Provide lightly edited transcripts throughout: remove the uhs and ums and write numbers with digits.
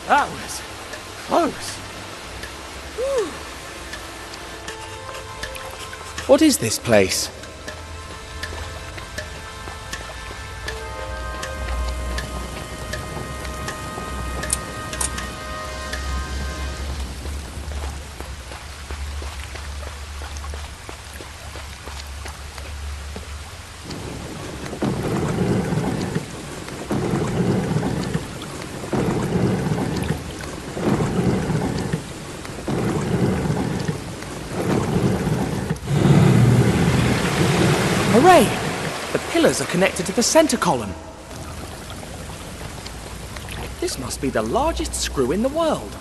That was close. Whew. What is this place? Hooray! The pillars are connected to the center column. This must be the largest screw in the world.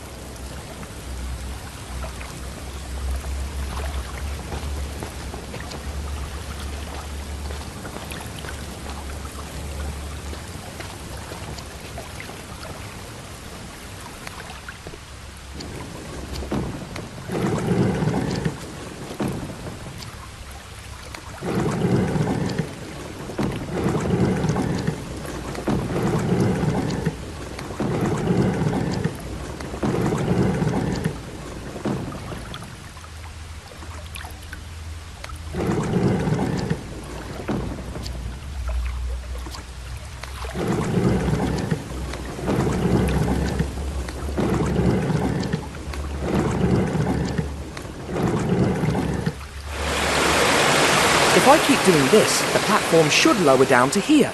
If I keep doing this, the platform should lower down to here.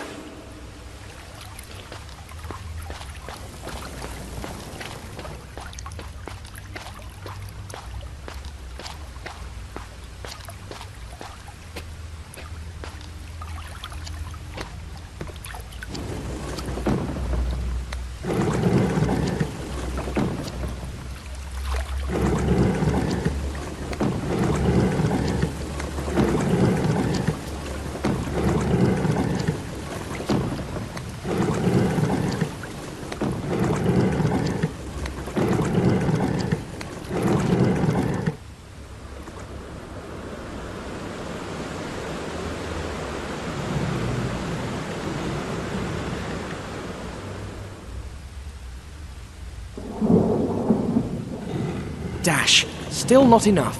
Dash. Still not enough.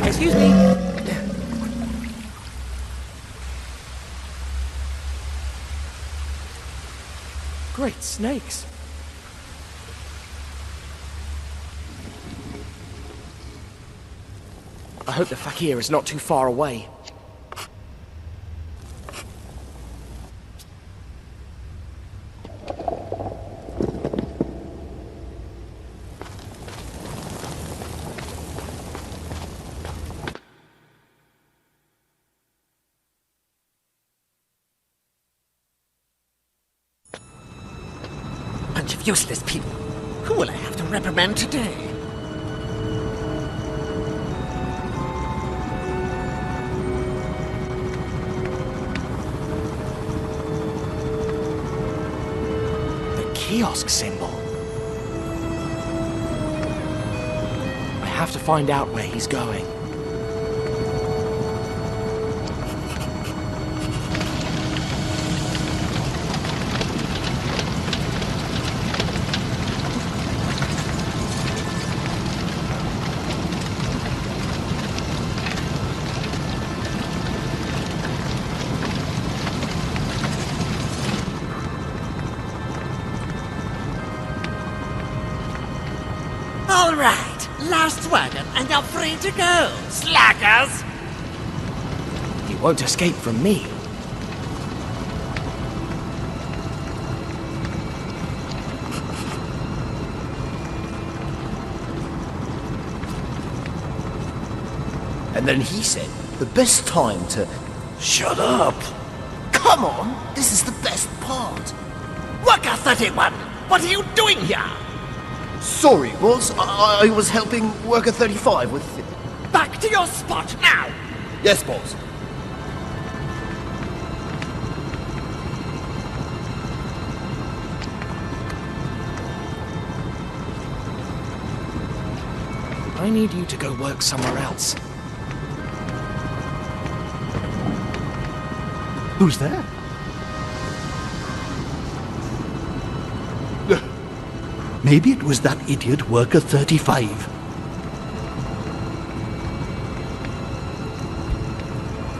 Excuse me. Great snakes. I hope the fakir is not too far away. Bunch of useless people. Who will I have to reprimand today? The kiosk symbol. I have to find out where he's going. All right, last wagon, and you're free to go, slackers! You won't escape from me. And then he said, the best time to... Shut up! Come on, this is the best part. Worker 31, what are you doing here? Sorry, boss. I was helping Worker 35 with... Back to your spot now! Yes, boss. I need you to go work somewhere else. Who's there? Maybe it was that idiot Worker 35.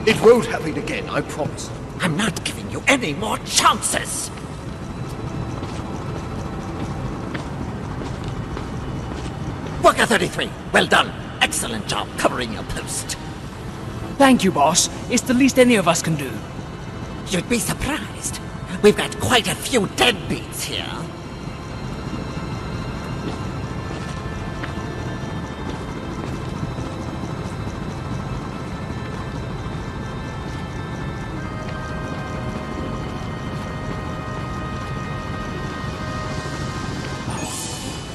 It won't happen again, I promise. I'm not giving you any more chances! Worker 33, well done. Excellent job covering your post. Thank you, boss. It's the least any of us can do. You'd be surprised. We've got quite a few deadbeats here.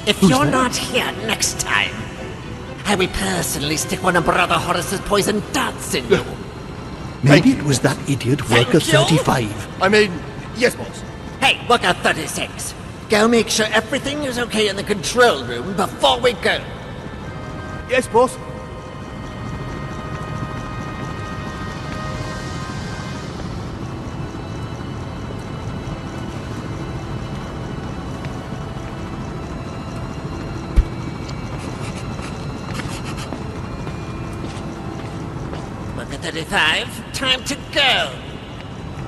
If you're not here next time, I will personally stick one of Brother Horace's poison darts in you. Maybe it was that idiot Worker Thank you. 35. I mean, yes, boss. Hey, Worker 36. Go make sure everything is okay in the control room before we go. Yes, boss. Worker 35, time to go.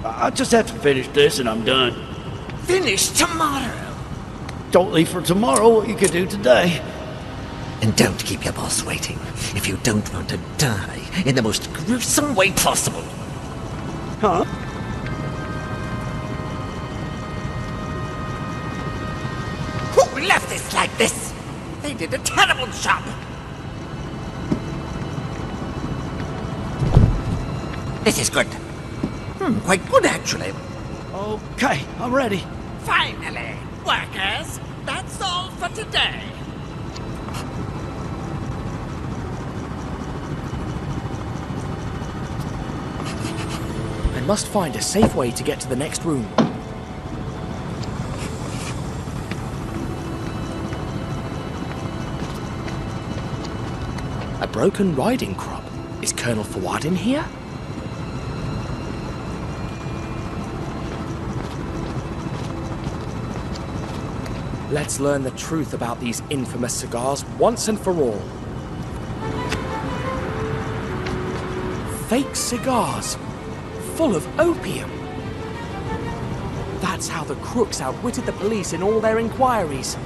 I just have to finish this and I'm done. Finish tomorrow. Don't leave for tomorrow what you could do today. And don't keep your boss waiting if you don't want to die in the most gruesome way possible. Huh? Who left this like this? They did a terrible job. This is good. Quite good, actually. Okay, I'm ready. Finally, workers, that's all for today. I must find a safe way to get to the next room. A broken riding crop. Is Colonel Fawad in here? Let's learn the truth about these infamous cigars once and for all. Fake cigars, full of opium. That's how the crooks outwitted the police in all their inquiries.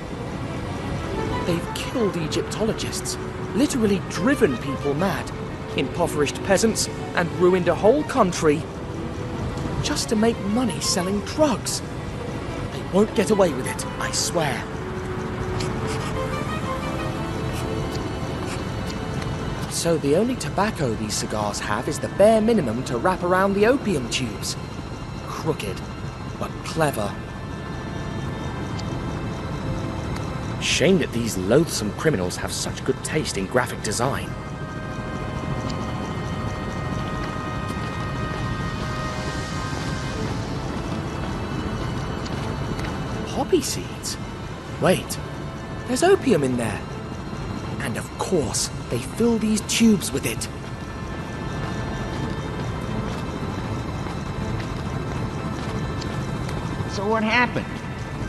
They've killed Egyptologists, literally driven people mad, impoverished peasants, and ruined a whole country just to make money selling drugs. They won't get away with it, I swear. So the only tobacco these cigars have is the bare minimum to wrap around the opium tubes. Crooked, but clever. Shame that these loathsome criminals have such good taste in graphic design. Poppy seeds? Wait, there's opium in there. And of course, they fill these tubes with it. So what happened?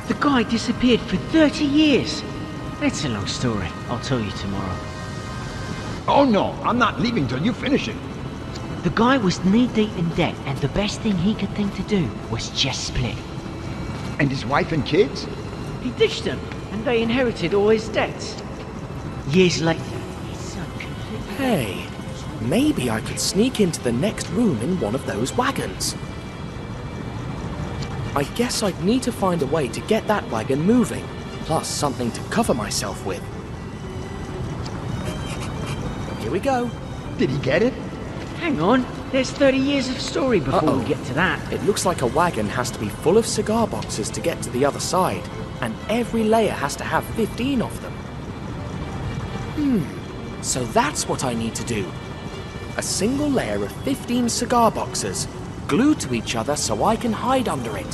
The guy disappeared for 30 years. That's a long story. I'll tell you tomorrow. Oh no, I'm not leaving till you finish it. The guy was knee-deep in debt, and the best thing he could think to do was just split. And his wife and kids? He ditched them, and they inherited all his debts. Years later, his son completely... Hey, maybe I could sneak into the next room in one of those wagons. I guess I'd need to find a way to get that wagon moving, plus something to cover myself with. Here we go. Did he get it? Hang on, there's 30 years of story before Uh-oh. we get to that. It looks like a wagon has to be full of cigar boxes to get to the other side, and every layer has to have 15 of them. So that's what I need to do. A single layer of 15 cigar boxes, glued to each other so I can hide under it.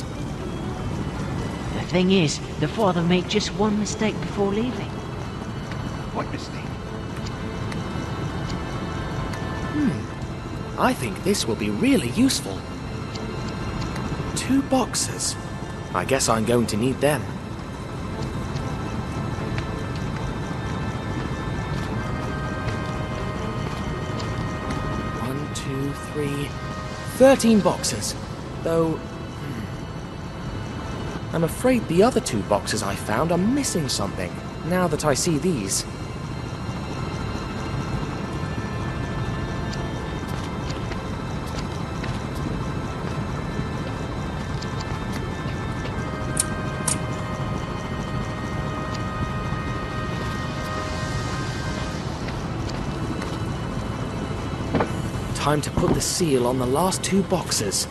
The thing is, the father made just one mistake before leaving. What mistake? I think this will be really useful. 2 boxes. I guess I'm going to need them. 1, 2, 3, 13 boxes. Though, I'm afraid the other 2 boxes I found are missing something, now that I see these. Time to put the seal on the last 2 boxes.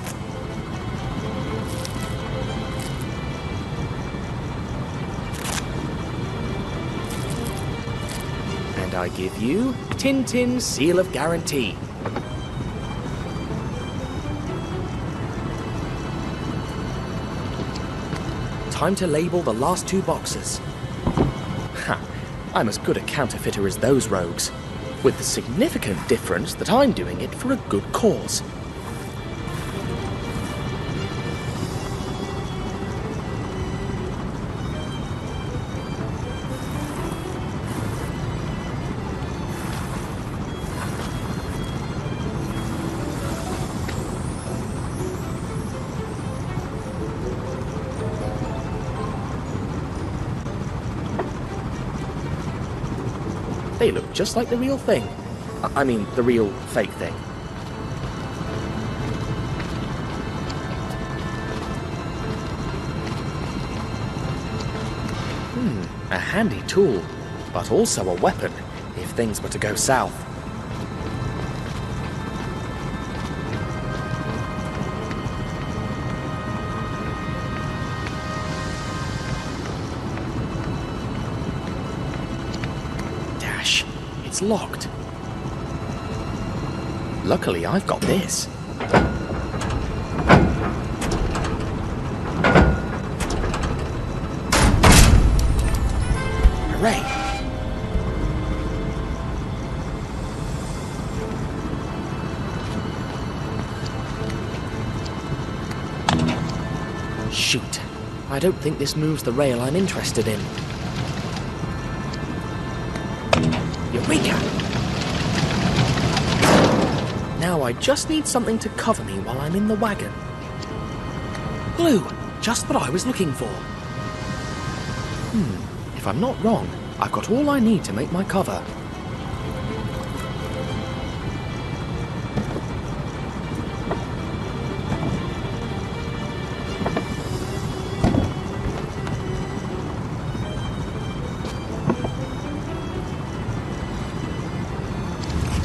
And I give you Tintin Seal of Guarantee. Time to label the last 2 boxes. Ha! I'm as good a counterfeiter as those rogues. With the significant difference that I'm doing it for a good cause. They look just like the real thing. I mean, the real fake thing. A handy tool, but also a weapon, if things were to go south. It's locked. Luckily, I've got this. Hooray! Shoot. I don't think this moves the rail I'm interested in. Eureka! Now I just need something to cover me while I'm in the wagon. Glue! Just what I was looking for. If I'm not wrong, I've got all I need to make my cover.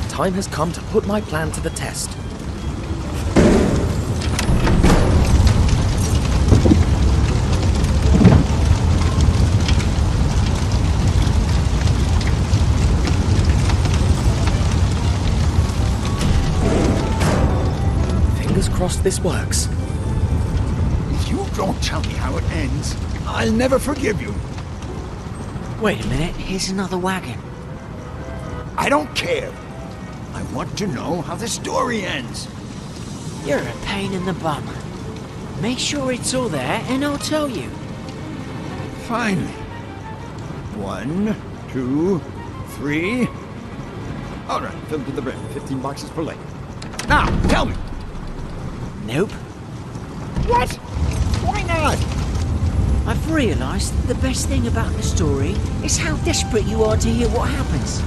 Time has come to put my plan to the test. Fingers crossed this works. If you don't tell me how it ends, I'll never forgive you. Wait a minute, here's another wagon. I don't care. I want to know how the story ends. You're a pain in the bum. Make sure it's all there and I'll tell you. Finally. 1, 2, 3. All right, filled to the brim. 15 boxes per leg. Now, tell me. Nope. What? Why not? I've realised the best thing about the story is how desperate you are to hear what happens.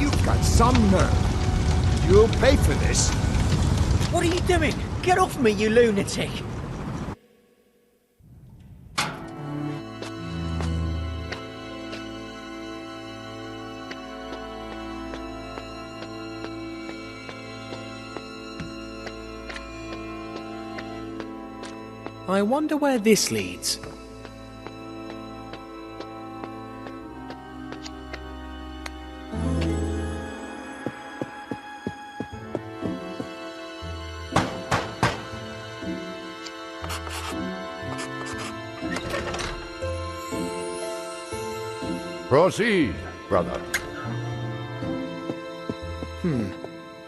You've got some nerve. You'll pay for this. What are you doing? Get off me, you lunatic! I wonder where this leads. Proceed, brother.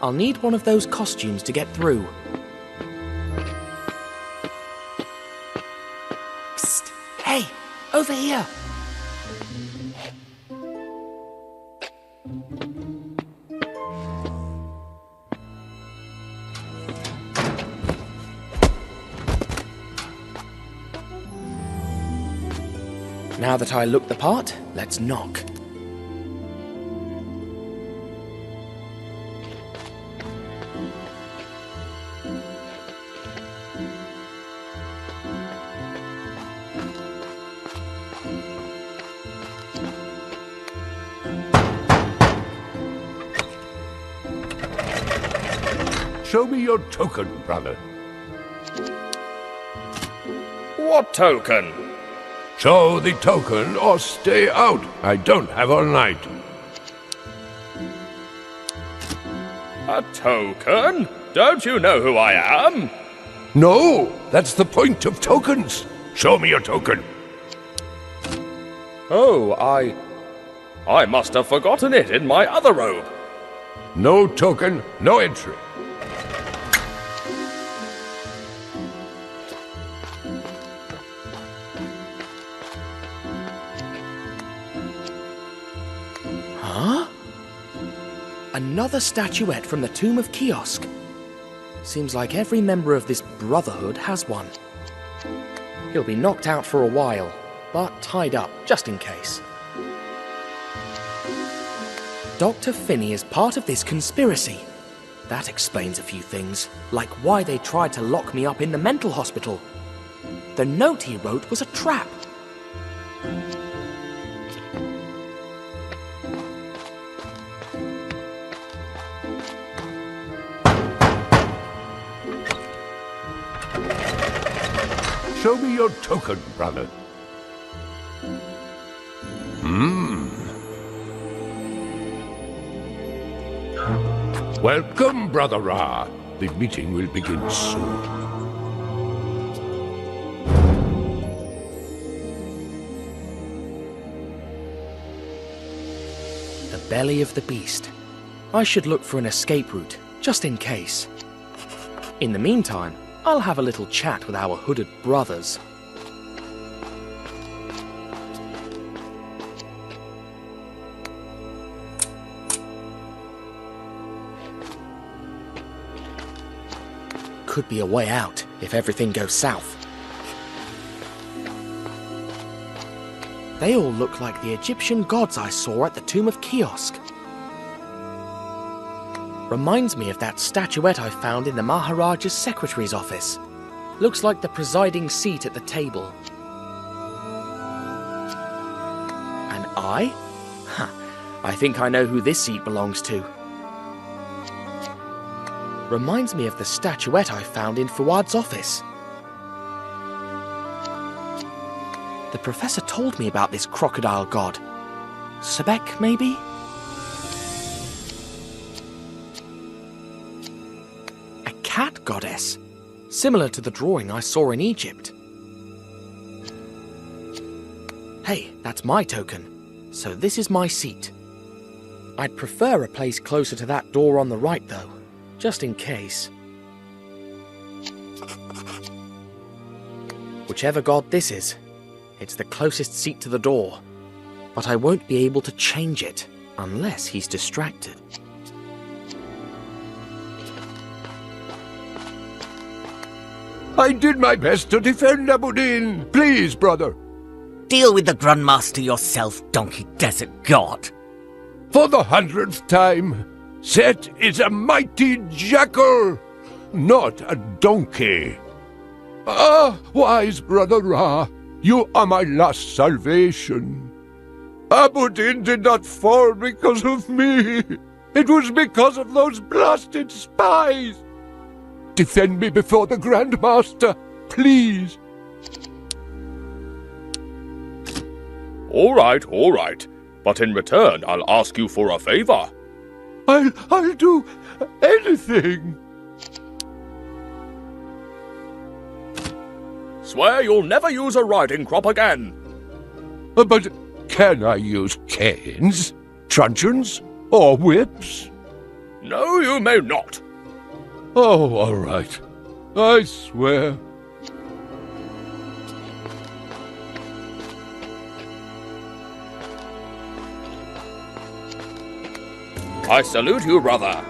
I'll need one of those costumes to get through. Psst! Hey! Over here! Now that I look the part, let's knock. Show me your token, brother. What token? Show the token or stay out. I don't have all night. A token? Don't you know who I am? No, that's the point of tokens. Show me your token. Oh, I must have forgotten it in my other robe. No token, no entry. Another statuette from the tomb of Kih-Oskh. Seems like every member of this brotherhood has one. He'll be knocked out for a while, but tied up, just in case. Dr. Finney is part of this conspiracy. That explains a few things, like why they tried to lock me up in the mental hospital. The note he wrote was a trap. Show me your token, brother. Welcome, Brother Ra. The meeting will begin soon. The belly of the beast. I should look for an escape route, just in case. In the meantime, I'll have a little chat with our hooded brothers. Could be a way out if everything goes south. They all look like the Egyptian gods I saw at the tomb of Kih-Oskh. Reminds me of that statuette I found in the Maharaja's secretary's office. Looks like the presiding seat at the table. An eye? Huh, I think I know who this seat belongs to. Reminds me of the statuette I found in Fuad's office. The professor told me about this crocodile god. Sebek, maybe? A cat goddess, similar to the drawing I saw in Egypt. Hey, that's my token, so this is my seat. I'd prefer a place closer to that door on the right, though, just in case. Whichever god this is, it's the closest seat to the door, but I won't be able to change it unless he's distracted. I did my best to defend Abuddin. Please, brother, Deal with the Grandmaster yourself, donkey desert god. For the 100th time, Set is a mighty jackal, not a donkey. Ah, wise brother Ra, you are my last salvation. Abu-Din did not fall because of me. It was because of those blasted spies. Defend me before the Grandmaster, please. All right. But in return, I'll ask you for a favor. I'll do anything. Swear you'll never use a riding crop again. But can I use canes, truncheons, or whips? No, you may not. Oh, all right. I swear. I salute you, brother.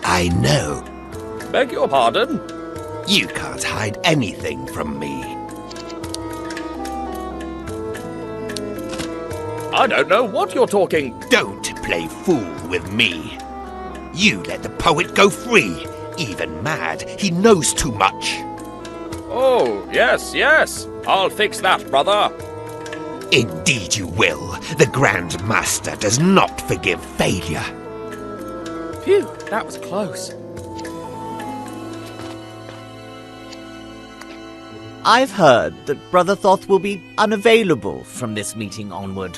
I know. Beg your pardon? You can't hide anything from me. I don't know what you're talking. Don't play fool with me. You let the poet go free. Even mad, he knows too much. Oh, yes. I'll fix that, brother. Indeed you will. The Grand Master does not forgive failure. Phew, that was close. I've heard that Brother Thoth will be unavailable from this meeting onward.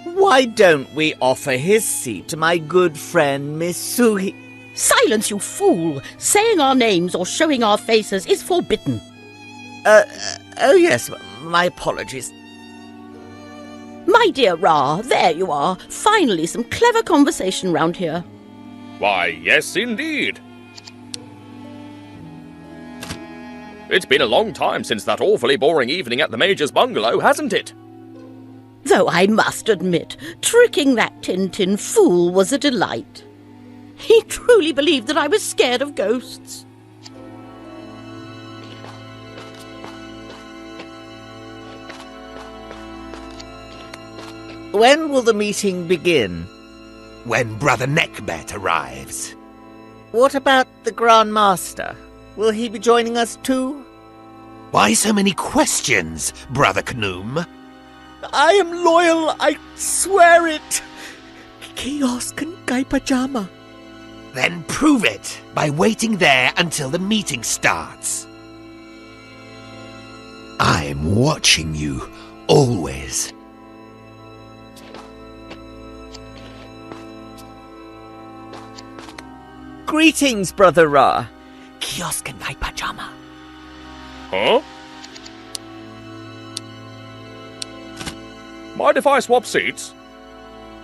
Why don't we offer his seat to my good friend Miss Suhi? Silence, you fool! Saying our names or showing our faces is forbidden. Oh yes, my apologies. My dear Ra, there you are. Finally some clever conversation round here. Why, yes, indeed. It's been a long time since that awfully boring evening at the Major's bungalow, hasn't it? Though I must admit, tricking that Tintin fool was a delight. He truly believed that I was scared of ghosts. When will the meeting begin? When Brother Neckbet arrives. What about the Grand Master? Will he be joining us too? Why so many questions, Brother Knoom? I am loyal, I swear it! Kih-Oskh and Guy Pajama. Then prove it by waiting there until the meeting starts. I'm watching you, always. Greetings, Brother Ra. Kih-Oskh and Guy Pajama. Huh? Mind if I swap seats?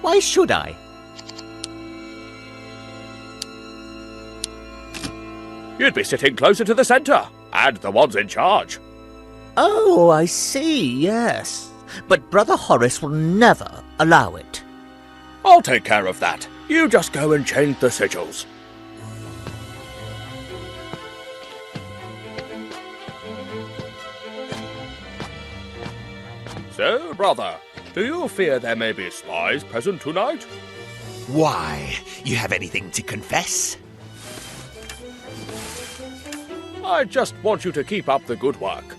Why should I? You'd be sitting closer to the centre, and the ones in charge. Oh, I see, yes. But Brother Horace will never allow it. I'll take care of that. You just go and change the sigils. So, brother, do you fear there may be spies present tonight? Why? You have anything to confess? I just want you to keep up the good work.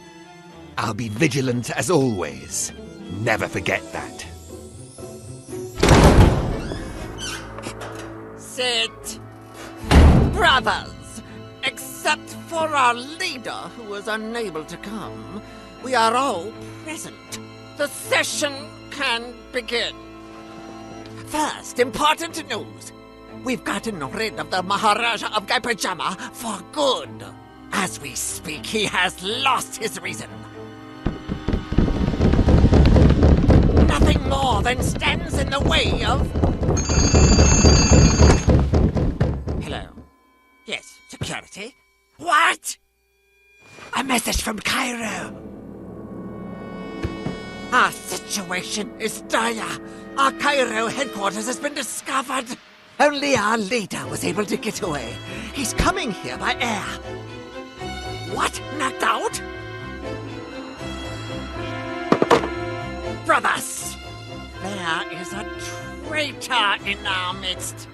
I'll be vigilant as always. Never forget that. Sit. Brothers, except for our leader who was unable to come, we are all present. The session can begin. First, important news. We've gotten rid of the Maharaja of Guy Pajama for good. As we speak, he has lost his reason. Nothing more than stands in the way of... Hello? Yes, security? What? A message from Cairo. Our situation is dire. Our Cairo headquarters has been discovered. Only our leader was able to get away. He's coming here by air. What? Knocked out? Brothers, there is a traitor in our midst.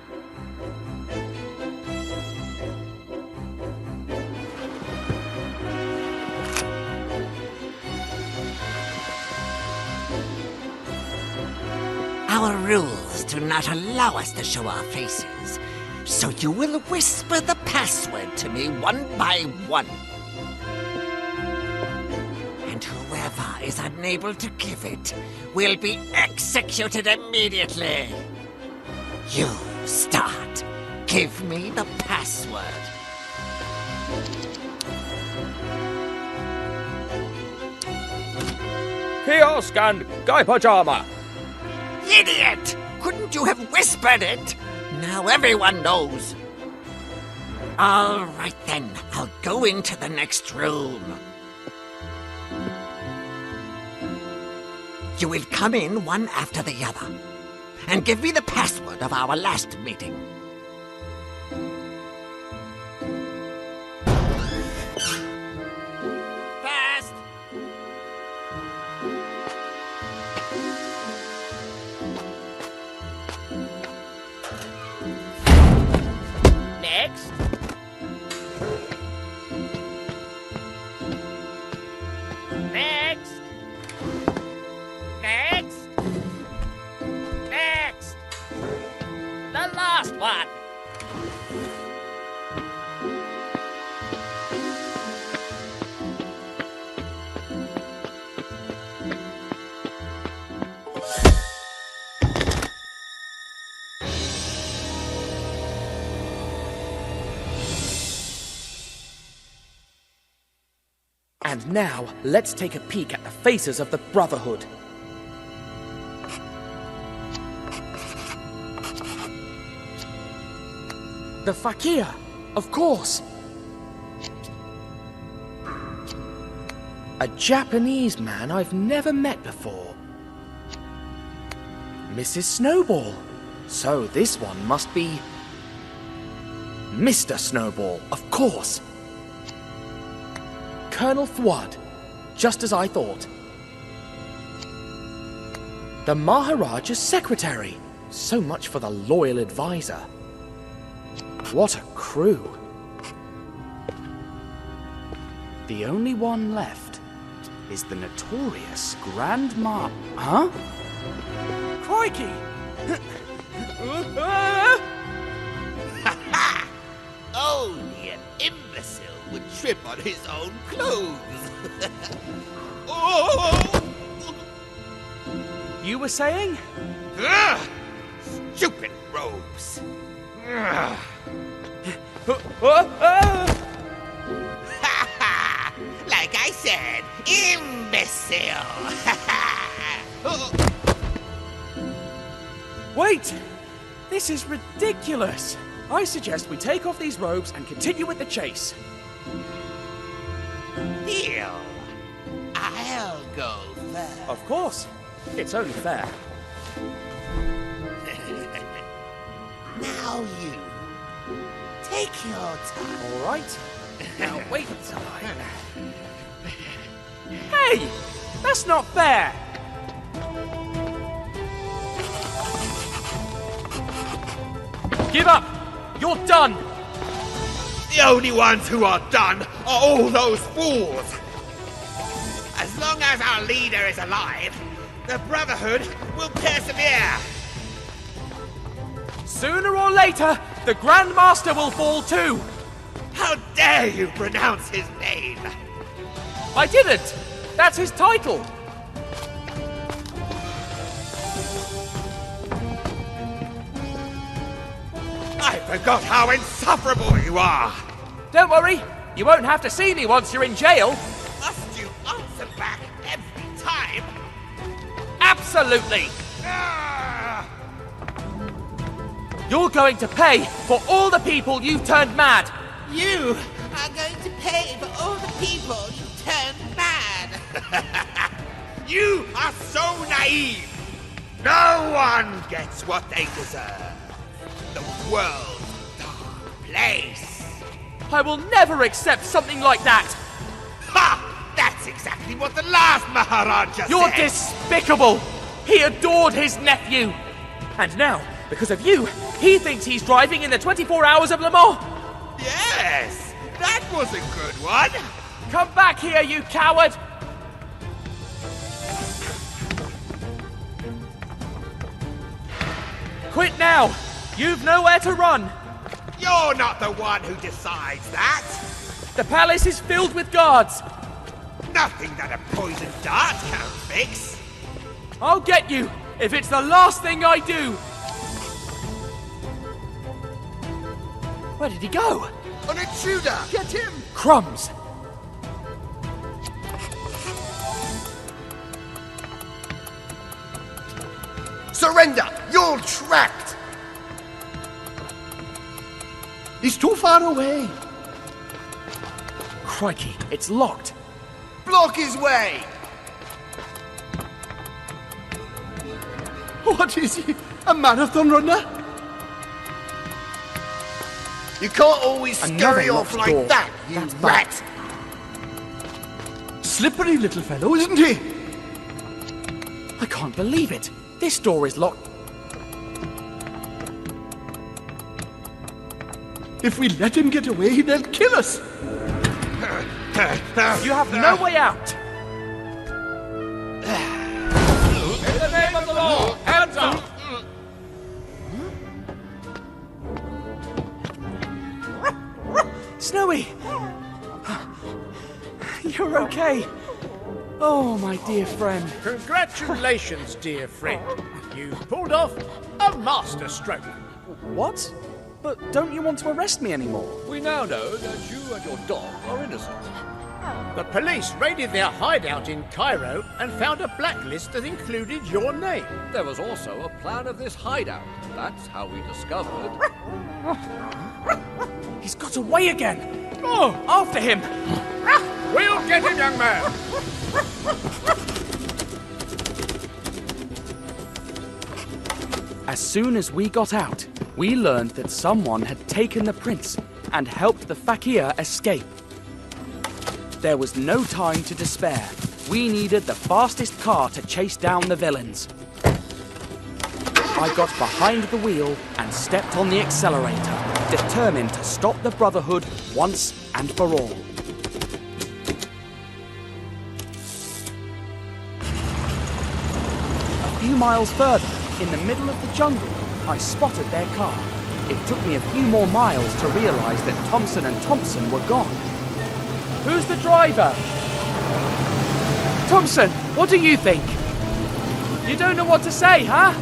Our rules do not allow us to show our faces, so you will whisper the password to me one by one. And whoever is unable to give it will be executed immediately. You start. Give me the password. Kiosk and Guy Pajama! Idiot! Couldn't you have whispered it? Now everyone knows. All right then, I'll go into the next room. You will come in one after the other, and give me the password of our last meeting. Fast! Next. Next. Next. Next. The last one. And now, let's take a peek at the faces of the Brotherhood. The Fakir, of course. A Japanese man I've never met before. Mrs. Snowball. So this one must be Mr. Snowball, of course. Colonel Fuad, just as I thought. The Maharaja's secretary. So much for the loyal advisor. What a crew. The only one left is the notorious Grandma... Huh? Crikey! Only an imbecile would trip on his own clothes. Oh! You were saying? Ugh! Stupid robes. Ugh. Like I said, imbecile. Wait! This is ridiculous! I suggest we take off these robes and continue with the chase. Here, I'll go first. Of course. It's only fair. Now you. Take your time. All right. Now wait until Hey! That's not fair! Give up! You're done! The only ones who are done are all those fools. As long as our leader is alive, the Brotherhood will persevere. Sooner or later, the Grand Master will fall too! How dare you pronounce his name? I didn't! That's his title! I forgot how insufferable you are! Don't worry, you won't have to see me once you're in jail! Must you answer back every time? Absolutely! Ah! You're going to pay for all the people you've turned mad! You are going to pay for all the people you turned mad! You are so naive! No one gets what they deserve! The world's a dark place! I will never accept something like that! Ha! That's exactly what the last Maharaja You're said! despicable! He adored his nephew! And now, because of you, he thinks he's driving in the 24 Hours of Le Mans! Yes! That was a good one! Come back here, you coward! Quit now! You've nowhere to run! You're not the one who decides that! The palace is filled with guards! Nothing that a poisoned dart can't fix! I'll get you, if it's the last thing I do! Where did he go? An intruder! Get him! Crumbs! Surrender! You're trapped! He's too far away. Crikey, it's locked. Block his way! What is he? A marathon runner? You can't always scurry Another off locked like door. that, you That's bad. rat! Slippery little fellow, isn't he? I can't believe it. This door is locked. If we let him get away, they'll kill us. You have no way out. In the name of the law, hands up! Snowy! You're okay. Oh, my dear friend. Congratulations, dear friend. You pulled off a masterstroke. What? But don't you want to arrest me anymore? We now know that you and your dog are innocent. The police raided their hideout in Cairo and found a blacklist that included your name. There was also a plan of this hideout. That's how we discovered. He's got away again. Oh, after him. We'll get him, young man. As soon as we got out, we learned that someone had taken the prince and helped the fakir escape. There was no time to despair. We needed the fastest car to chase down the villains. I got behind the wheel and stepped on the accelerator, determined to stop the Brotherhood once and for all. A few miles further, in the middle of the jungle, I spotted their car. It took me a few more miles to realize that Thompson and Thompson were gone. Who's the driver? Thompson, what do you think? You don't know what to say, huh?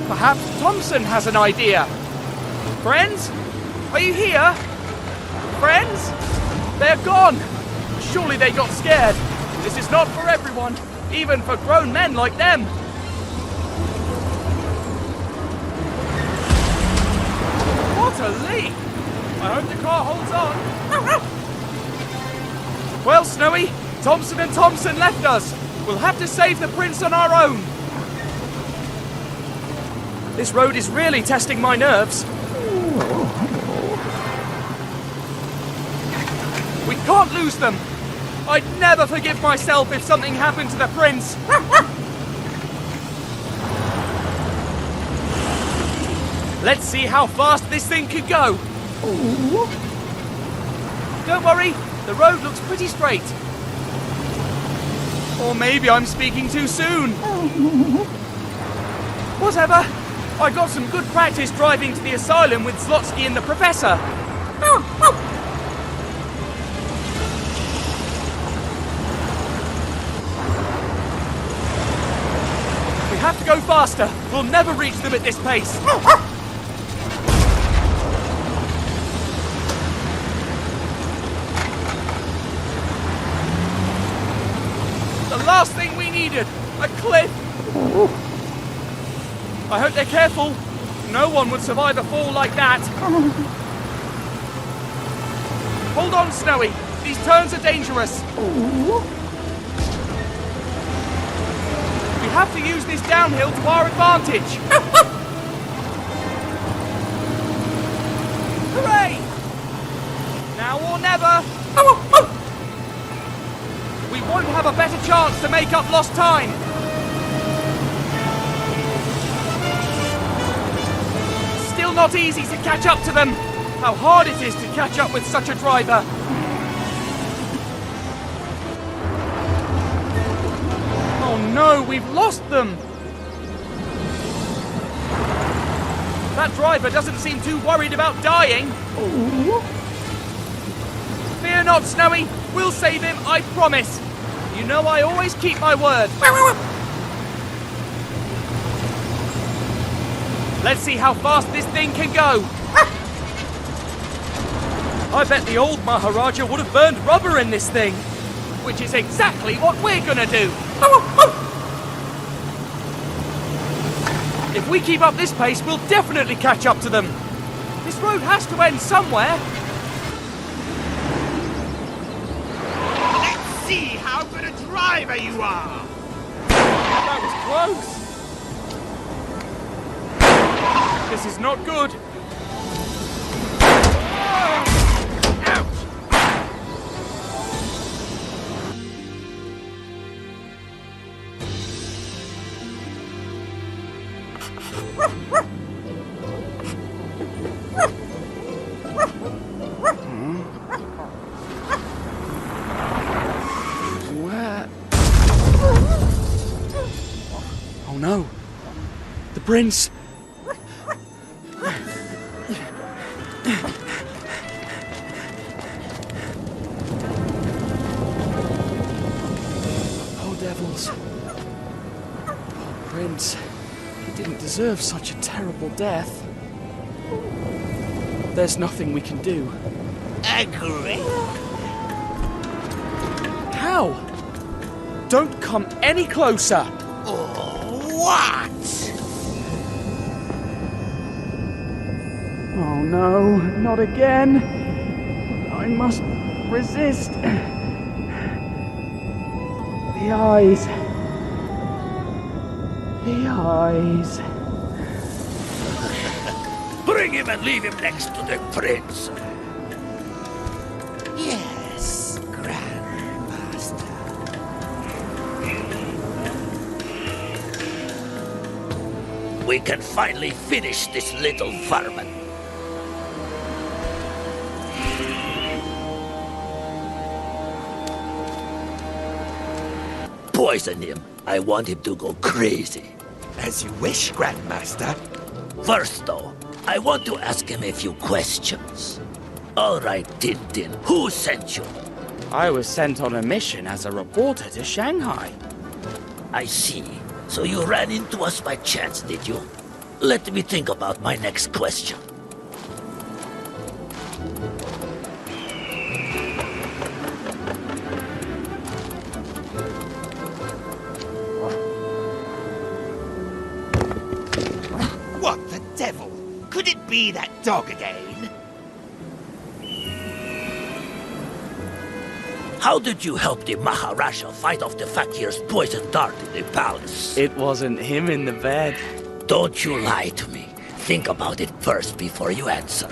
Perhaps Thompson has an idea. Friends? Are you here? Friends? They're gone. Surely they got scared. This is not for everyone, even for grown men like them. What a leap! I hope the car holds on. Well, Snowy, Thompson and Thompson left us. We'll have to save the prince on our own. This road is really testing my nerves. We can't lose them. I'd never forgive myself if something happened to the prince. Let's see how fast this thing could go. Don't worry, the road looks pretty straight. Or maybe I'm speaking too soon. Whatever. I got some good practice driving to the asylum with Zlotsky and the Professor. We have to go faster. We'll never reach them at this pace. The last thing we needed, a cliff. I hope they're careful. No one would survive a fall like that. Hold on, Snowy. These turns are dangerous. We have to use this downhill to our advantage. Hooray! Now or never. We won't have a better chance to make up lost time. not easy to catch up to them. How hard it is to catch up with such a driver. Oh no, we've lost them. That driver doesn't seem too worried about dying. Fear not, Snowy. We'll save him, I promise. You know I always keep my word. Let's see how fast this thing can go. I bet the old Maharaja would have burned rubber in this thing. Which is exactly what we're gonna do. If we keep up this pace, we'll definitely catch up to them. This road has to end somewhere. Let's see how good a driver you are. That was close. This is not good. Oh no. The prince. Oh devils. Poor prince. He didn't deserve such a terrible death. There's nothing we can do. Agree. How? Don't come any closer. What? Oh no, not again. I must resist. The eyes. The eyes. Bring him and leave him next to the prince. Yes, Grandmaster. We can finally finish this little varmint. Poison him. I want him to go crazy. As you wish, Grandmaster. First, though, I want to ask him a few questions. All right, Tintin, who sent you? I was sent on a mission as a reporter to Shanghai. I see. So you ran into us by chance, did you? Let me think about my next question. What the devil? Could it be that dog again? How did you help the Maharaja fight off the fakir's poison dart in the palace? It wasn't him in the bed. Don't you lie to me. Think about it first before you answer.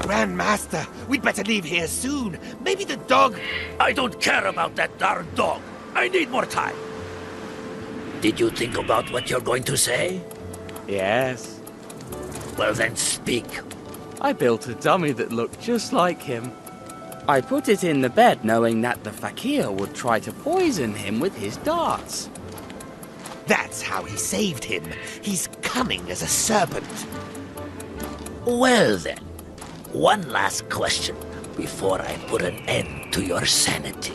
Grandmaster, we'd better leave here soon. Maybe the dog... I don't care about that darn dog. I need more time. Did you think about what you're going to say? Yes. Well then speak. I built a dummy that looked just like him. I put it in the bed knowing that the fakir would try to poison him with his darts. That's how he saved him. He's cunning as a serpent. Well then, one last question before I put an end to your sanity.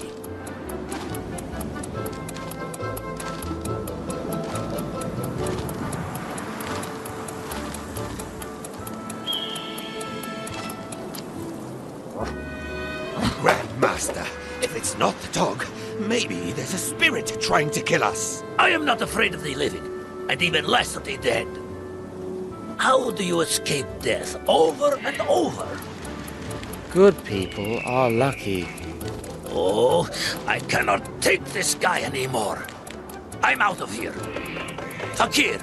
Grandmaster, if it's not the dog, maybe there's a spirit trying to kill us. I am not afraid of the living, and even less of the dead. How do you escape death over and over? Good people are lucky. Oh, I cannot take this guy anymore. I'm out of here. Fakir,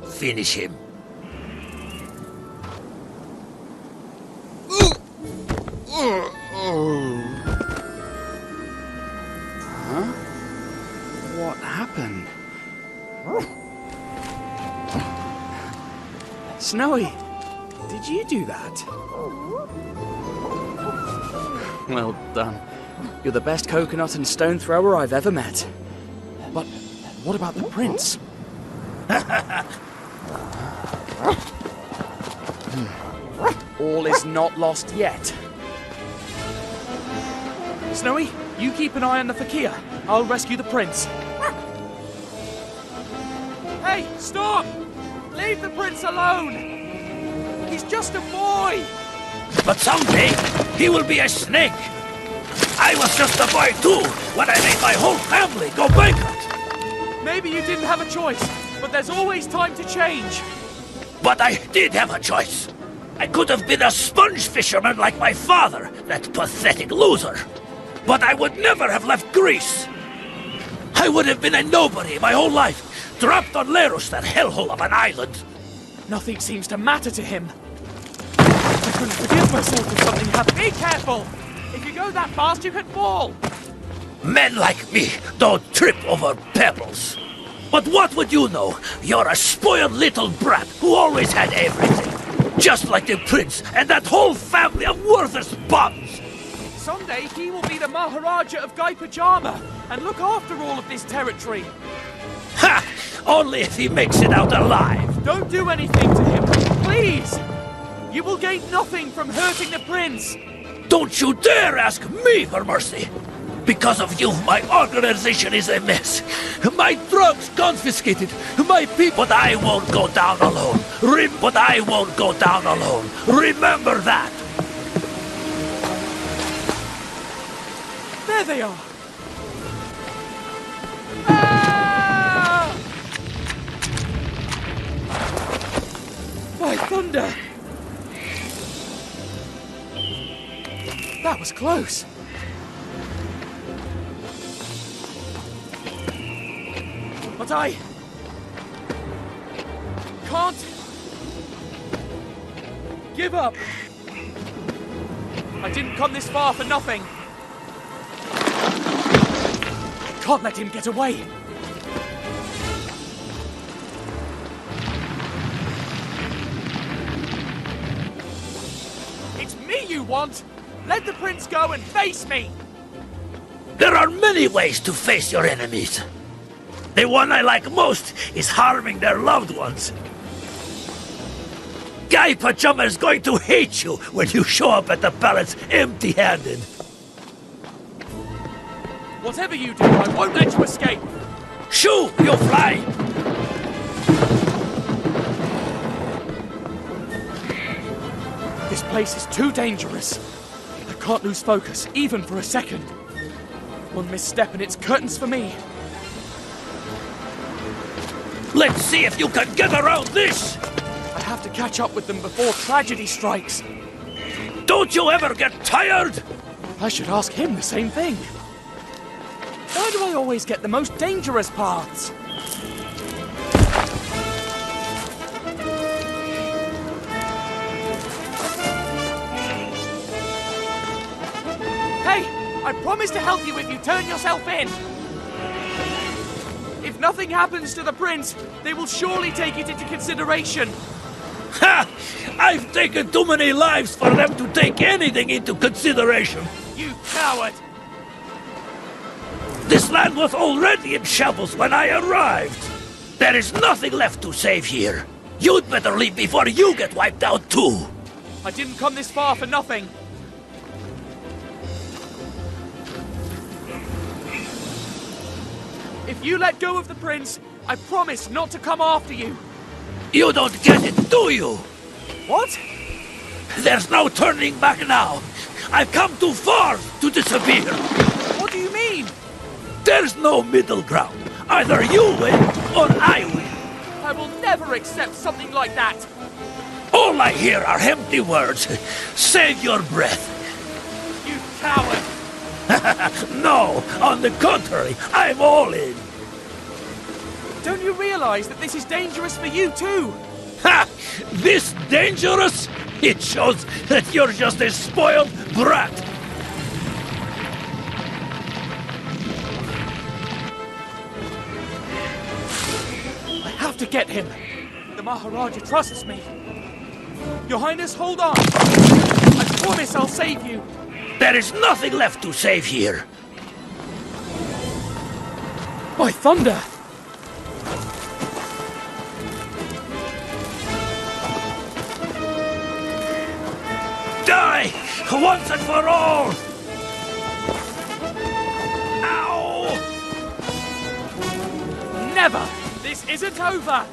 finish him. Snowy, did you do that? Well done. You're the best coconut and stone thrower I've ever met. But what about the prince? All is not lost yet. Snowy, you keep an eye on the fakir. I'll rescue the prince. Hey, stop! Leave the prince alone! He's just a boy! But someday, he will be a snake. I was just a boy too, when I made my whole family go bankrupt. Maybe you didn't have a choice, but there's always time to change. But I did have a choice. I could have been a sponge fisherman like my father, that pathetic loser. But I would never have left Greece. I would have been a nobody my whole life, trapped on Leros, that hellhole of an island. Nothing seems to matter to him. I couldn't forgive myself if something happened. Be careful! If you go that fast, you can fall! Men like me don't trip over pebbles. But what would you know? You're a spoiled little brat who always had everything. Just like the prince and that whole family of worthless bums. Someday he will be the Maharaja of Guy Pajama and look after all of this territory. Ha! Only if he makes it out alive. Don't do anything to him, please! You will gain nothing from hurting the prince. Don't you dare ask me for mercy! Because of you, my organization is a mess. My drugs confiscated, my people... But I won't go down alone. But I won't go down alone. Remember that! There they are! Ah! By thunder! That was close. But I can't give up. I didn't come this far for nothing. I can't let him get away. It's me you want. Let the prince go and face me. There are many ways to face your enemies. The one I like most is harming their loved ones. Guy Pajama is going to hate you when you show up at the palace empty-handed. Whatever you do, I won't let you escape. Shoo, you fly! This place is too dangerous. I can't lose focus, even for a second. One misstep and it's curtains for me. Let's see if you can get around this! I have to catch up with them before tragedy strikes. Don't you ever get tired? I should ask him the same thing. Why do I always get the most dangerous paths? Hey! I promise to help you if you turn yourself in! If nothing happens to the prince, they will surely take it into consideration. Ha! I've taken too many lives for them to take anything into consideration. You coward! This land was already in shambles when I arrived. There is nothing left to save here. You'd better leave before you get wiped out too. I didn't come this far for nothing. If you let go of the prince, I promise not to come after you. You don't get it, do you? What? There's no turning back now. I've come too far to disappear. What do you mean? There's no middle ground. Either you win or I win. I will never accept something like that. All I hear are empty words. Save your breath. You coward. No, on the contrary, I'm all in. Don't you realize that this is dangerous for you too? Ha! This dangerous? It shows that you're just a spoiled brat. I have to get him. The Maharaja trusts me. Your Highness, hold on! I promise I'll save you! There is nothing left to save here. By thunder! Die! Once and for all! Ow! Never! This isn't over!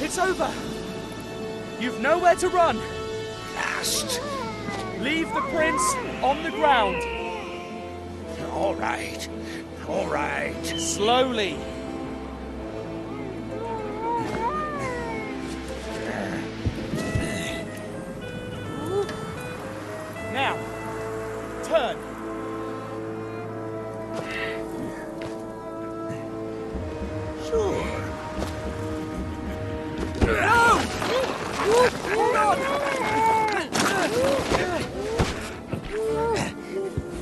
It's over! You've nowhere to run! Last. Leave the prince on the ground! All right. All right. Slowly! Now, turn! Sure.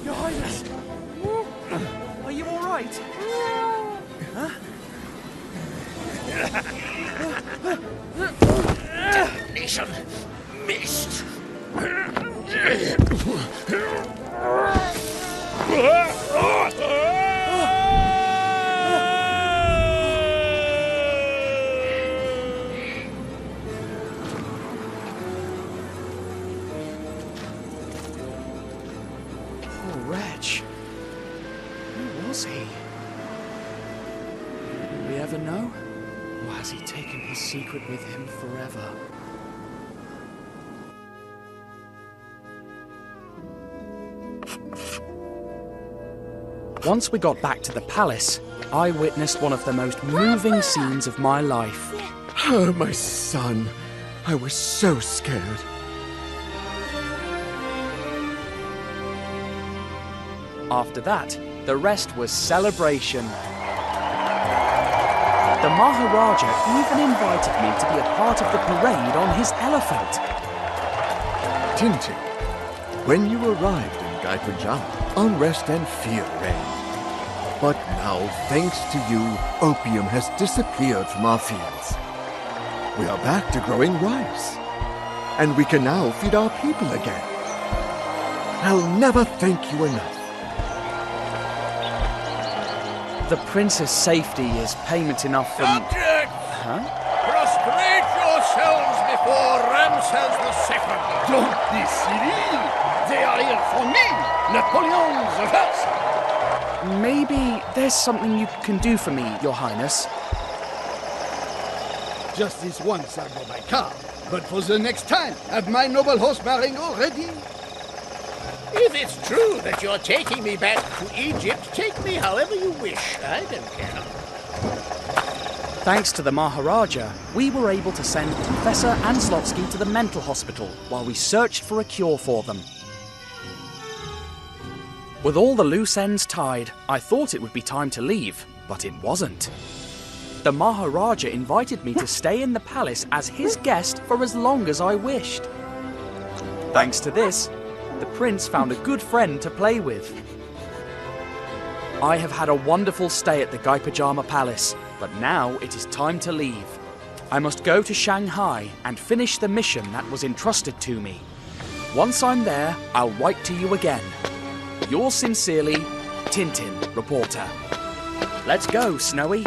Your Highness! Are you all right? Huh? Damnation! Missed! Poor wretch. Who was he? Will we ever know? Or has he taken his secret with him forever? Once we got back to the palace, I witnessed one of the most moving scenes of my life. Oh, my son. I was so scared. After that, the rest was celebration. The Maharaja even invited me to be a part of the parade on his elephant. Tintin, when you arrived in Gaipajama, unrest and fear reigned. But now, thanks to you, opium has disappeared from our fields. We are back to growing rice. And we can now feed our people again. I'll never thank you enough. The prince's safety is payment enough from... Subjects! Huh? Prostrate yourselves before Ramses II. Don't be silly. They are here for me, Napoleon the First. Maybe there's something you can do for me, Your Highness. Just this once I'll go by car, but for the next time, have my noble horse Marengo ready. If it's true that you're taking me back to Egypt, take me however you wish. I don't care. Thanks to the Maharaja, we were able to send Professor Anslotsky to the mental hospital while we searched for a cure for them. With all the loose ends tied, I thought it would be time to leave, but it wasn't. The Maharaja invited me to stay in the palace as his guest for as long as I wished. Thanks to this, the prince found a good friend to play with. I have had a wonderful stay at the Gaipajama Palace, but now it is time to leave. I must go to Shanghai and finish the mission that was entrusted to me. Once I'm there, I'll write to you again. Yours sincerely, Tintin, reporter. Let's go, Snowy.